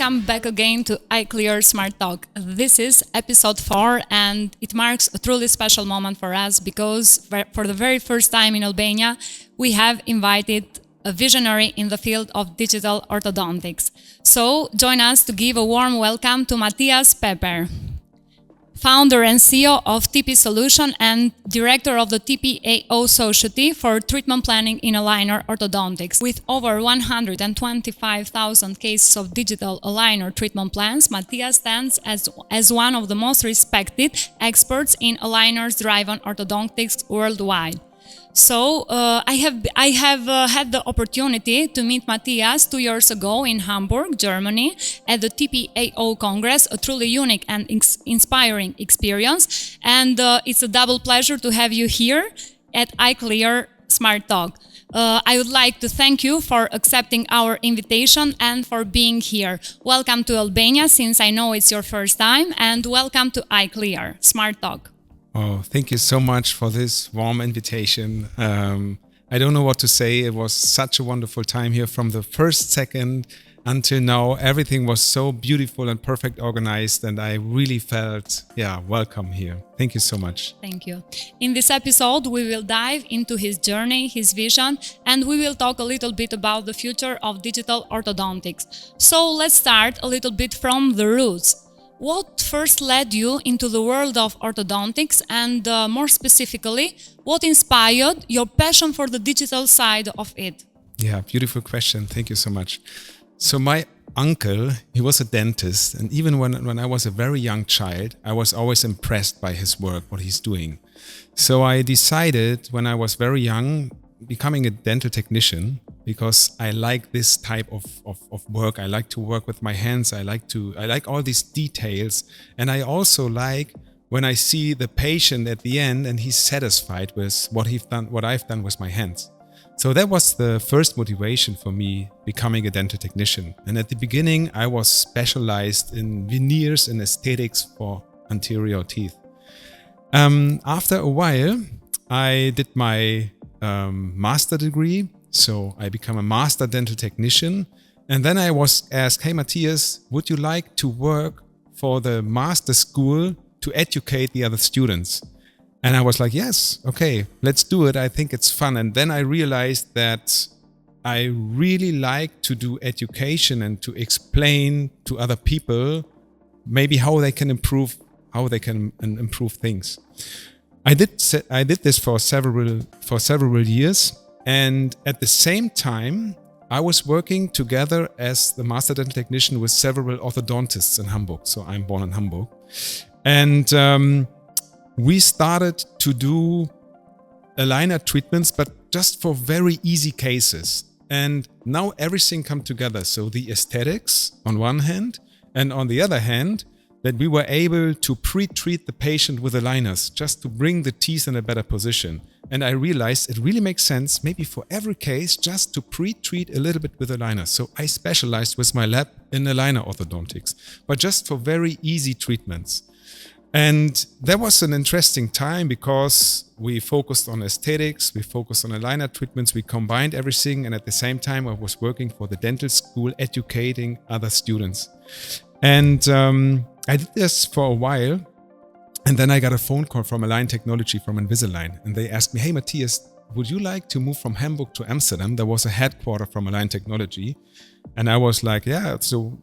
welcome back again to iClear Smart Talk. This is episode 4 and it marks a truly special moment for us because for the very first time in Albania, we have invited a visionary in the field of digital orthodontics. So join us to give a warm welcome to Matthias Pepper, founder and CEO of TP Solution and director of the TPAO Society for Treatment Planning in Aligner Orthodontics. With over 125,000 cases of digital aligner treatment plans, Matthias stands as one of the most respected experts in aligners-driven orthodontics worldwide. So I have had the opportunity to meet Matthias 2 years ago in Hamburg, Germany, at the TPAO Congress, a truly unique and inspiring experience. And it's a double pleasure to have you here at iClear Smart Talk. I would like to thank you for accepting our invitation and for being here. Welcome to Albania, since I know it's your first time, and welcome to iClear Smart Talk. Oh, thank you so much for this warm invitation. I don't know what to say. It was such a wonderful time here from the first second until now. Everything was so beautiful and perfect organized, and I really felt, welcome here. Thank you so much. Thank you. In this episode, we will dive into his journey, his vision, and we will talk a little bit about the future of digital orthodontics. So let's start a little bit from the roots. What first led you into the world of orthodontics and more specifically, what inspired your passion for the digital side of it? Yeah, beautiful question. Thank you so much. So my uncle, he was a dentist, and even when I was a very young child, I was always impressed by his work, what he's doing. So I decided when I was very young, becoming a dental technician, because I like this type of work. I like to work with my hands. I like all these details. And I also like when I see the patient at the end and he's satisfied with what I've done with my hands. So that was the first motivation for me becoming a dental technician. And at the beginning, I was specialized in veneers and aesthetics for anterior teeth. After a while, I did my master degree. So I became a master dental technician. And then I was asked, hey, Matthias, would you like to work for the master school to educate the other students? And I was like, yes, okay, let's do it. I think it's fun. And then I realized that I really like to do education and to explain to other people maybe how they can improve things. I did this for several years. And at the same time, I was working together as the master dental technician with several orthodontists in Hamburg. So I'm born in Hamburg. And we started to do aligner treatments, but just for very easy cases. And now everything come together. So the aesthetics on one hand, and on the other hand, that we were able to pre-treat the patient with aligners just to bring the teeth in a better position. And I realized it really makes sense, maybe for every case, just to pre-treat a little bit with aligners. So I specialized with my lab in aligner orthodontics, but just for very easy treatments. And that was an interesting time because we focused on aesthetics, we focused on aligner treatments, we combined everything. And at the same time, I was working for the dental school, educating other students. And I did this for a while, and then I got a phone call from Align Technology from Invisalign, and they asked me, hey Matthias, would you like to move from Hamburg to Amsterdam? There was a headquarter from Align Technology. And I was like, yeah, so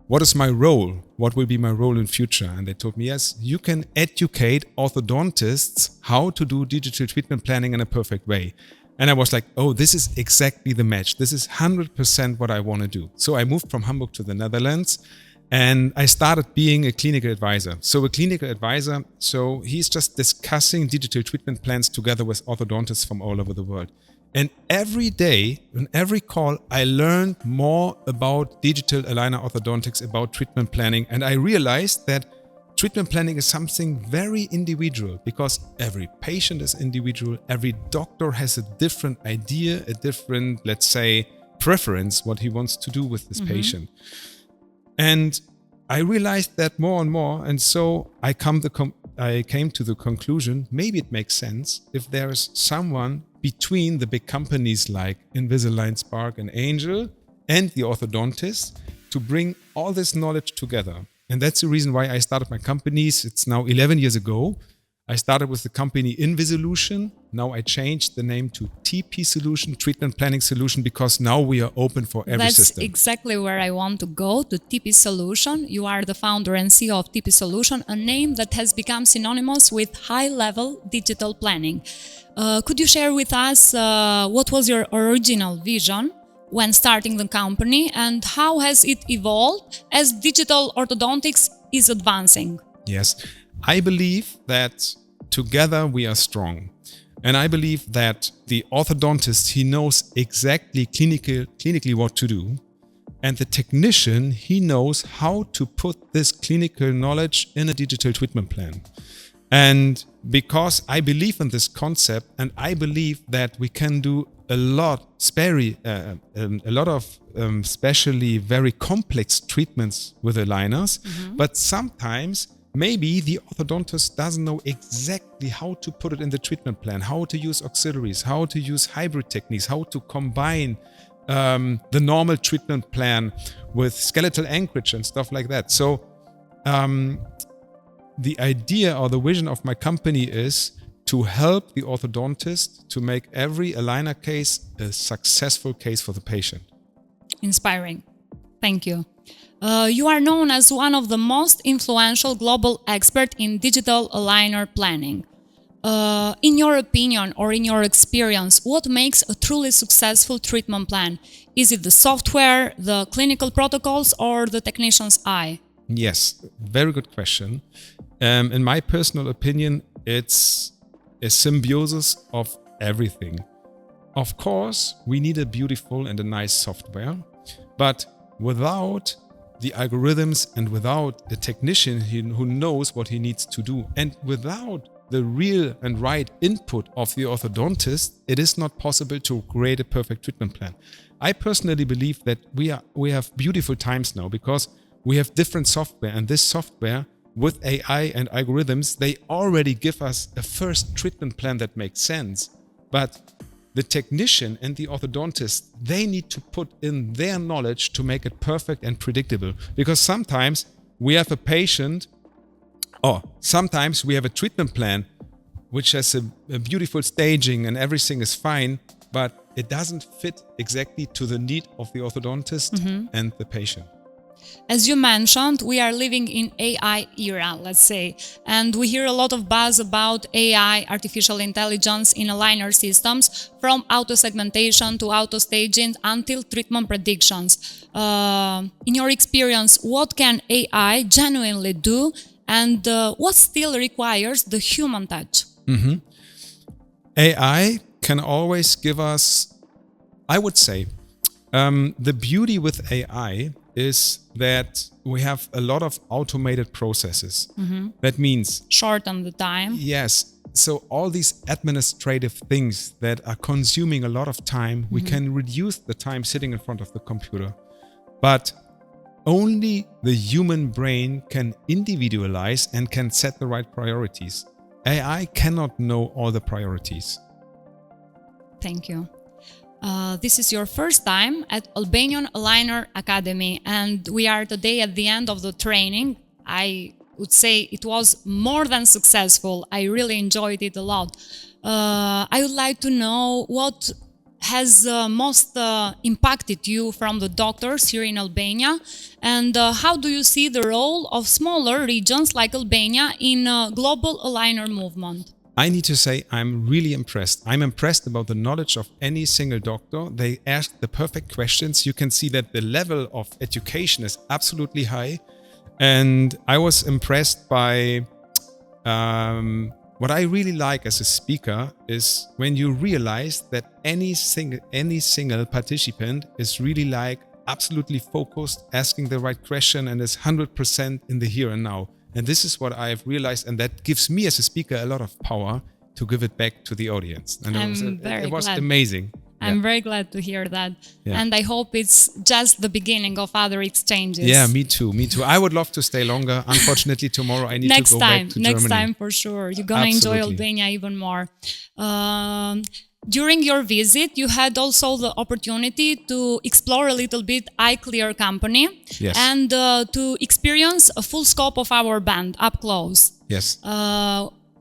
what is my role? What will be my role in future? And they told me, yes, you can educate orthodontists how to do digital treatment planning in a perfect way. And I was like, oh, this is exactly the match. This is 100% what I want to do. So I moved from Hamburg to the Netherlands. And I started being a clinical advisor. So a clinical advisor, so he's just discussing digital treatment plans together with orthodontists from all over the world. And every day, in every call, I learned more about digital aligner orthodontics, about treatment planning. And I realized that treatment planning is something very individual because every patient is individual. Every doctor has a different idea, a different, let's say, preference, what he wants to do with this patient. And I realized that more and more, and so I came to the conclusion, maybe it makes sense if there is someone between the big companies like Invisalign, Spark and Angel and the orthodontist to bring all this knowledge together. And that's the reason why I started my companies. It's now 11 years ago. I started with the company Invisolution. Now I changed the name to TP Solution, Treatment Planning Solution, because now we are open for every system. That's exactly where I want to go, to TP Solution. You are the founder and CEO of TP Solution, a name that has become synonymous with high-level digital planning. Could you share with us what was your original vision when starting the company, and how has it evolved as digital orthodontics is advancing? Yes, I believe that together we are strong. And I believe that the orthodontist, he knows exactly clinically what to do. And the technician, he knows how to put this clinical knowledge in a digital treatment plan. And because I believe in this concept, and I believe that we can do a lot of especially very complex treatments with aligners, but sometimes maybe the orthodontist doesn't know exactly how to put it in the treatment plan, how to use auxiliaries, how to use hybrid techniques, how to combine the normal treatment plan with skeletal anchorage and stuff like that. So the idea or the vision of my company is to help the orthodontist to make every aligner case a successful case for the patient. Inspiring. Thank you. You are known as one of the most influential global experts in digital aligner planning. In your opinion or in your experience, what makes a truly successful treatment plan? Is it the software, the clinical protocols, or the technician's eye? Yes, very good question. In my personal opinion, it's a symbiosis of everything. Of course, we need a beautiful and a nice software, but without the algorithms and without the technician who knows what he needs to do, and without the real and right input of the orthodontist, it is not possible to create a perfect treatment plan. I personally believe that we have beautiful times now because we have different software, and this software with AI and algorithms, they already give us a first treatment plan that makes sense. But the technician and the orthodontist, they need to put in their knowledge to make it perfect and predictable. Because sometimes we have a patient, or sometimes we have a treatment plan which has a beautiful staging and everything is fine, but it doesn't fit exactly to the need of the orthodontist and the patient. As you mentioned, we are living in AI era, let's say, and we hear a lot of buzz about AI, artificial intelligence in aligner systems, from auto-segmentation to auto-staging until treatment predictions. In your experience, what can AI genuinely do, and what still requires the human touch? AI can always give us, I would say, the beauty with AI is that we have a lot of automated processes. That means shorten the time. Yes. So all these administrative things that are consuming a lot of time, we can reduce the time sitting in front of the computer. But only the human brain can individualize and can set the right priorities. AI cannot know all the priorities. Thank you. This is your first time at Albanian Aligner Academy, and we are today at the end of the training. I would say it was more than successful. I really enjoyed it a lot. I would like to know what has most impacted you from the doctors here in Albania, and how do you see the role of smaller regions like Albania in global aligner movement? I need to say I'm really impressed. I'm impressed about the knowledge of any single doctor. They ask the perfect questions. You can see that the level of education is absolutely high. And I was impressed by what I really like as a speaker is when you realize that any single participant is really like absolutely focused, asking the right question, and is 100% in the here and now. And this is what I've realized, and that gives me as a speaker a lot of power to give it back to the audience. And it was amazing. I'm very glad to hear that. Yeah. And I hope it's just the beginning of other exchanges. Yeah, me too. I would love to stay longer. Unfortunately, tomorrow I need to go back to Germany. Next time for sure. You're going to enjoy Albania even more. during your visit, you had also the opportunity to explore a little bit iClear company Yes. and to experience a full scope of our band up close. Yes.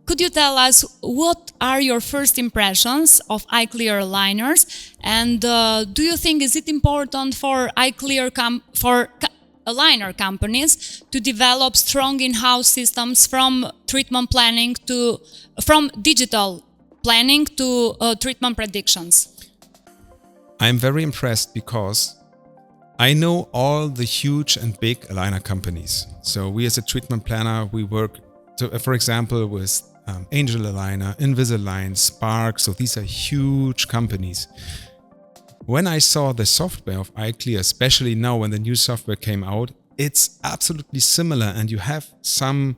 Could you tell us what are your first impressions of iClear aligners, and do you think is it important for iClear aligner companies to develop strong in-house systems from treatment planning from digital planning to treatment predictions? I'm very impressed because I know all the huge and big aligner companies. So we as a treatment planner, we work, for example, with Angel Aligner, Invisalign, Spark. So these are huge companies. When I saw the software of iClear, especially now when the new software came out, it's absolutely similar. And you have some,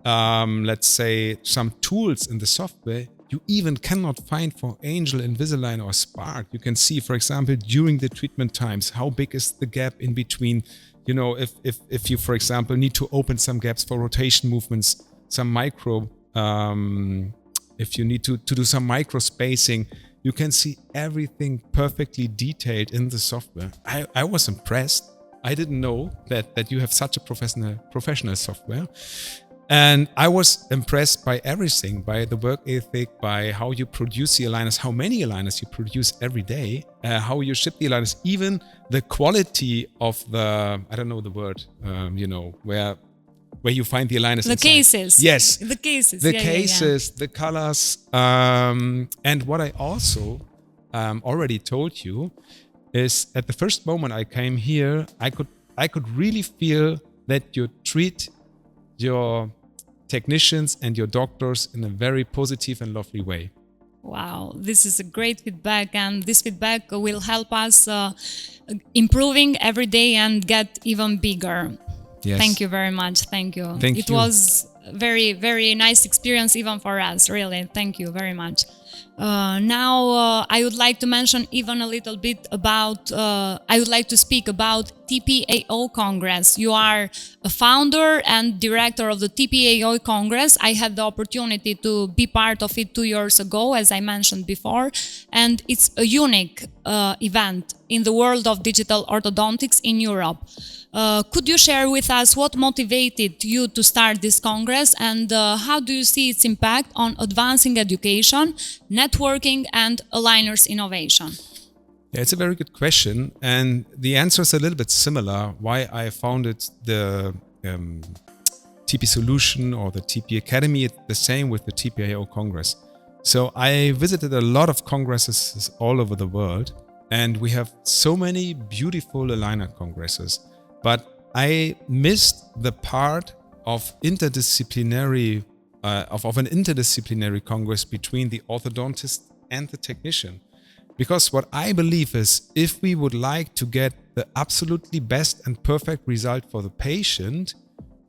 let's say, some tools in the software you even cannot find for Angel, Invisalign, or Spark. You can see, for example, during the treatment times, how big is the gap in between. You know, if you, for example, need to open some gaps for rotation movements, some micro, if you need to do some micro spacing, you can see everything perfectly detailed in the software. I was impressed. I didn't know that you have such a professional software. And I was impressed by everything, by the work ethic, by how you produce the aligners, how many aligners you produce every day, how you ship the aligners, even the quality of the, I don't know the word, you know, where you find the aligners. The inside. cases. Yes. The cases. The cases, the colors. And what I also already told you is at the first moment I came here, I could really feel that you treat your technicians and your doctors in a very positive and lovely way. Wow, this is a great feedback, and this feedback will help us improving every day and get even bigger. Yes. Thank you very much. Thank you. It was very, very nice experience even for us, really. Thank you very much. Now I would like to mention even a little bit about, I would like to speak about TPAO Congress. You are a founder and director of the TPAO Congress. I had the opportunity to be part of it 2 years ago, as I mentioned before, and it's a unique event in the world of digital orthodontics in Europe. Could you share with us what motivated you to start this Congress, and how do you see its impact on advancing education, networking, and aligners innovation? Yeah, it's a very good question. And the answer is a little bit similar why I founded the TP Solution or the TP Academy. It's the same with the TPAO Congress. So I visited a lot of congresses all over the world, and we have so many beautiful aligner congresses. But I missed the part of interdisciplinary, of an interdisciplinary congress between the orthodontist and the technician. Because what I believe is, if we would like to get the absolutely best and perfect result for the patient,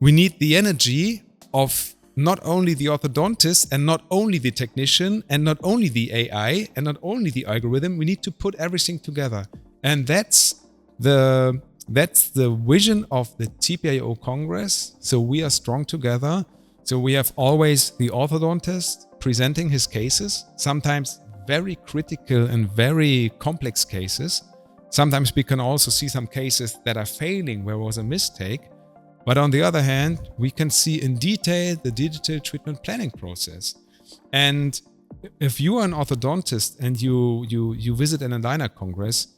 we need the energy of not only the orthodontist and not only the technician and not only the AI and not only the algorithm. We need to put everything together. And that's the vision of the TPAO Congress. So we are strong together. So we have always the orthodontist presenting his cases, sometimes very critical and very complex cases. Sometimes we can also see some cases that are failing where was a mistake. But on the other hand, we can see in detail the digital treatment planning process. And if you are an orthodontist and you visit an aligner congress,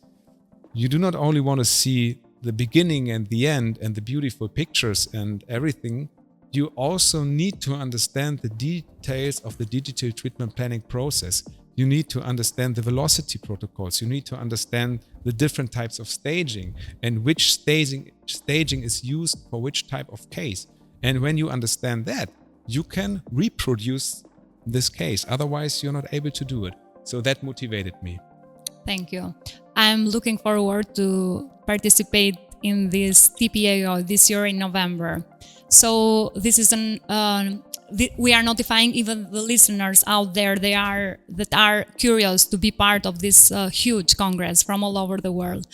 you do not only want to see the beginning and the end and the beautiful pictures and everything, you also need to understand the details of the digital treatment planning process. You need to understand the velocity protocols. You need to understand the different types of staging and which staging is used for which type of case. And when you understand that, you can reproduce this case. Otherwise, you're not able to do it. So that motivated me. Thank you. I'm looking forward to participate in this TPAO this year in November. So this is we are notifying even the listeners out there that are curious to be part of this huge congress from all over the world.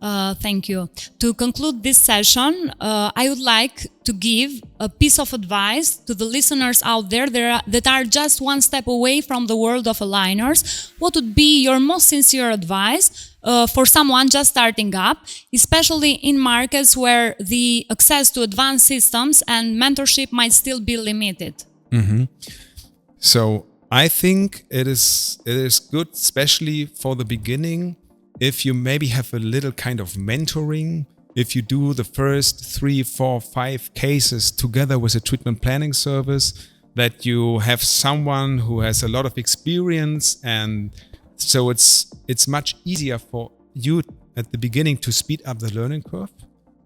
Thank you. To conclude this session, I would like to give a piece of advice to the listeners out there that are just one step away from the world of aligners. What would be your most sincere advice for someone just starting up, especially in markets where the access to advanced systems and mentorship might still be limited? So I think it is good, especially for the beginning, if you maybe have a little kind of mentoring, if you do the first 3, 4, 5 cases together with a treatment planning service, that you have someone who has a lot of experience, and so it's much easier for you at the beginning to speed up the learning curve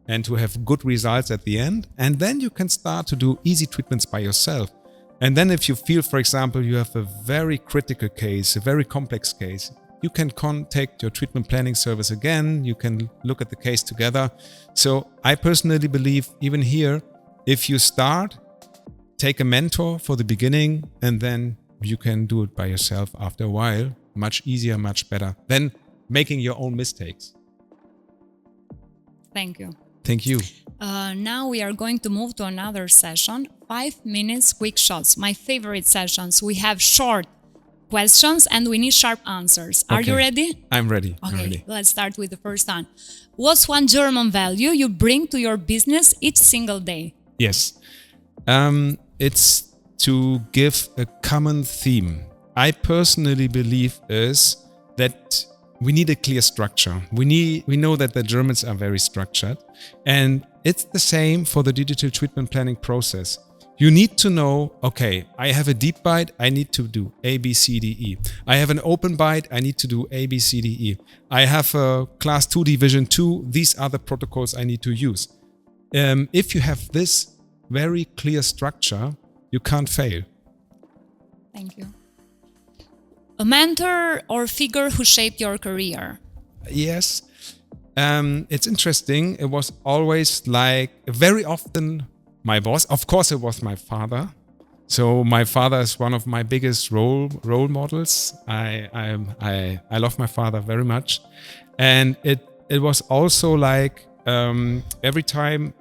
and to have good results at the end. And then you can start to do easy treatments by yourself. And then if you feel, for example, you have a very critical case, a very complex case, you can contact your treatment planning service again. You can look at the case together. So I personally believe even here, if you start, take a mentor for the beginning, and then you can do it by yourself after a while. Much easier, much better than making your own mistakes. Thank you. Thank you. Now we are going to move to another session, 5 minutes quick shots, my favorite sessions. We have short questions and we need sharp answers. Are you ready? I'm ready. Okay, let's start with the first one. What's one German value you bring to your business each single day? Yes. It's to give a common theme. I personally believe is that we need a clear structure. We know that the Germans are very structured, and it's the same for the digital treatment planning process. You need to know, okay, I have a deep bite, I need to do A, B, C, D, E. I have an open bite, I need to do A, B, C, D, E. I have a class 2 division 2, these are the protocols I need to use. If you have this very clear structure, you can't fail. Thank you. A mentor or figure who shaped your career? Yes. It's interesting. It was always like very often my boss. Of course, it was my father. So my father is one of my biggest role models. I love my father very much, and it was also like every time,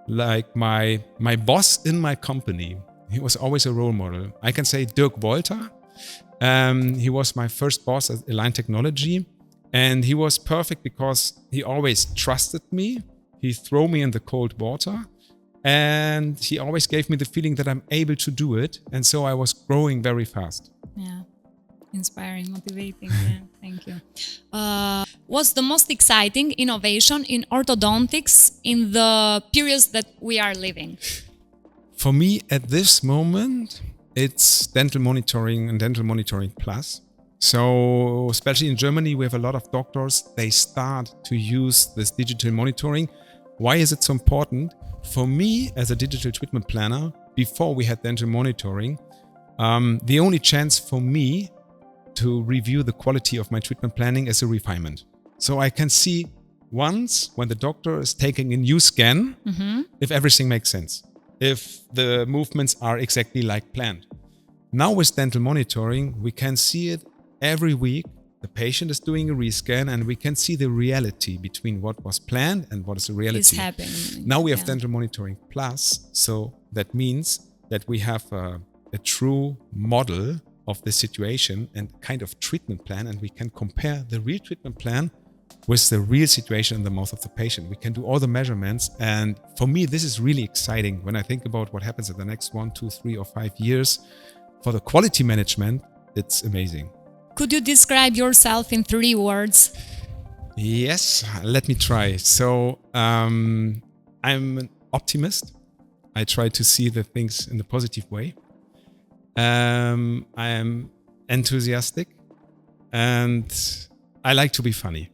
like my boss in my company, he was always a role model. I can say Dirk Wolter. He was my first boss at Align Technology, and he was perfect because he always trusted me. He threw me in the cold water, and he always gave me the feeling that I'm able to do it. And so I was growing very fast. Yeah, inspiring, motivating. Yeah, thank you. What's the most exciting innovation in orthodontics in the periods that we are living? For me, at this moment, it's dental monitoring and dental monitoring plus. So especially in Germany, we have a lot of doctors. They start to use this digital monitoring. Why is it so important? For me, as a digital treatment planner, before we had dental monitoring, the only chance for me to review the quality of my treatment planning is a refinement. So I can see once when the doctor is taking a new scan, if everything makes sense, if the movements are exactly like planned. Now with dental monitoring, we can see it every week. The patient is doing a rescan, and we can see the reality between what was planned and what is the reality. It's happening. Now we have dental monitoring plus, so that means that we have a true model of the situation and kind of treatment plan, and we can compare the real treatment plan with the real situation in the mouth of the patient. We can do all the measurements, and for me this is really exciting when I think about what happens in the next 1, 2, 3 or 5 years. For the quality management, it's amazing. Could you describe yourself in 3 words? Yes, let me try. So I'm an optimist. I try to see the things in a positive way. I am enthusiastic, and I like to be funny.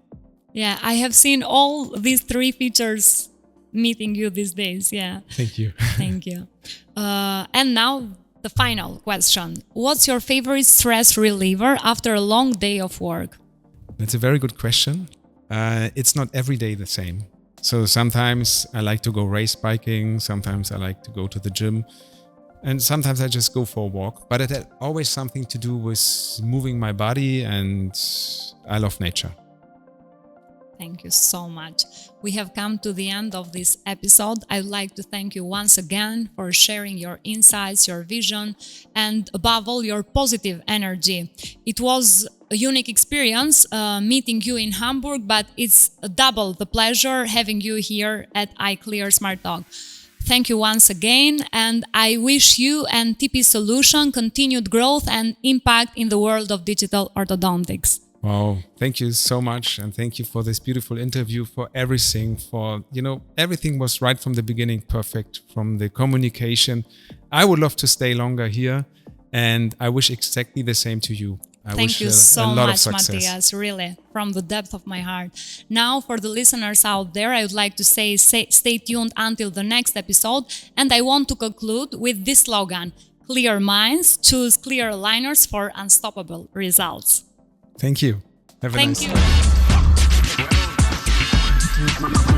Yeah, I have seen all these 3 features meeting you these days. Yeah. Thank you. Thank you. And now the final question. What's your favorite stress reliever after a long day of work? That's a very good question. It's not every day the same. So sometimes I like to go race biking. Sometimes I like to go to the gym. And sometimes I just go for a walk. But it had always something to do with moving my body, and I love nature. Thank you so much. We have come to the end of this episode. I'd like to thank you once again for sharing your insights, your vision, and above all, your positive energy. It was a unique experience meeting you in Hamburg, but it's double the pleasure having you here at iClear Smart Talk. Thank you once again, and I wish you and TP Solution continued growth and impact in the world of digital orthodontics. Wow, thank you so much. And thank you for this beautiful interview, for everything, everything was right from the beginning, perfect from the communication. I would love to stay longer here, and I wish exactly the same to you. Thank you so much, Matthias, really, from the depth of my heart. Now, for the listeners out there, I would like to say stay tuned until the next episode. And I want to conclude with this slogan: clear minds, choose clear aligners for unstoppable results. Thank you. Have a nice day. Thank you.